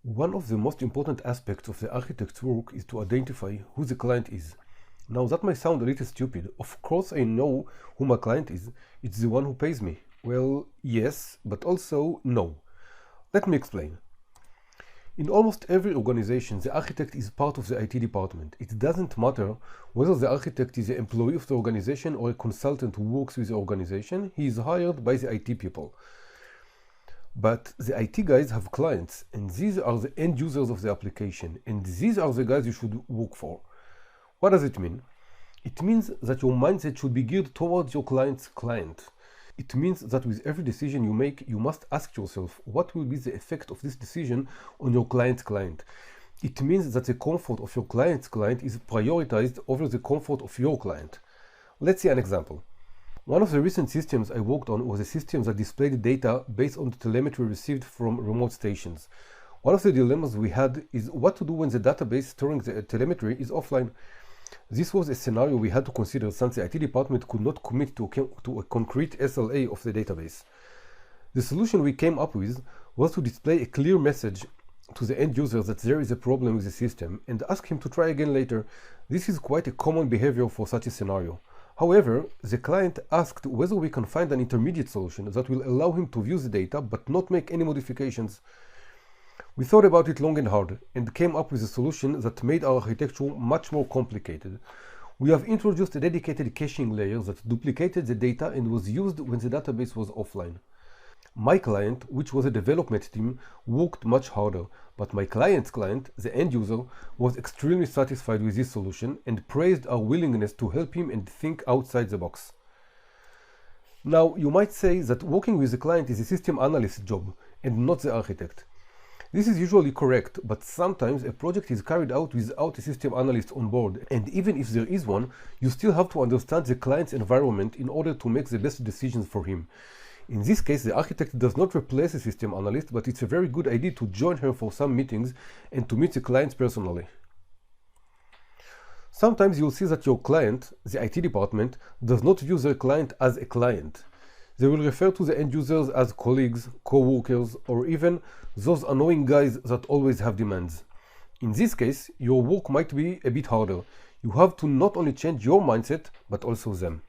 One of the most important aspects of the architect's work is to identify who the client is. Now that might sound a little stupid. Of course I know who my client is. It's the one who pays me. Well, yes, but also no. Let me explain. In almost every organization, the architect is part of the IT department. It doesn't matter whether the architect is an employee of the organization or a consultant who works with the organization. He is hired by the IT people. But the IT guys have clients, and these are the end users of the application, and these are the guys you should work for. What does it mean? It means that your mindset should be geared towards your client's client. It means that with every decision you make, you must ask yourself, what will be the effect of this decision on your client's client? It means that the comfort of your client's client is prioritized over the comfort of your client. Let's see an example. One of the recent systems I worked on was a system that displayed data based on the telemetry received from remote stations. One of the dilemmas we had is what to do when the database storing the telemetry is offline. This was a scenario we had to consider since the IT department could not commit to a concrete SLA of the database. The solution we came up with was to display a clear message to the end user that there is a problem with the system and ask him to try again later. This is quite a common behavior for such a scenario. However, the client asked whether we can find an intermediate solution that will allow him to view the data but not make any modifications. We thought about it long and hard and came up with a solution that made our architecture much more complicated. We have introduced a dedicated caching layer that duplicated the data and was used when the database was offline. My client, which was a development team, worked much harder, but my client's client, the end user, was extremely satisfied with this solution and praised our willingness to help him and think outside the box. Now, you might say that working with the client is a system analyst's job and not the architect. This is usually correct, but sometimes a project is carried out without a system analyst on board, and even if there is one, you still have to understand the client's environment in order to make the best decisions for him. In this case, the architect does not replace a system analyst, but it's a very good idea to join her for some meetings and to meet the clients personally. Sometimes you'll see that your client, the IT department, does not view their client as a client. They will refer to the end users as colleagues, co-workers, or even those annoying guys that always have demands. In this case, your work might be a bit harder. You have to not only change your mindset, but also them.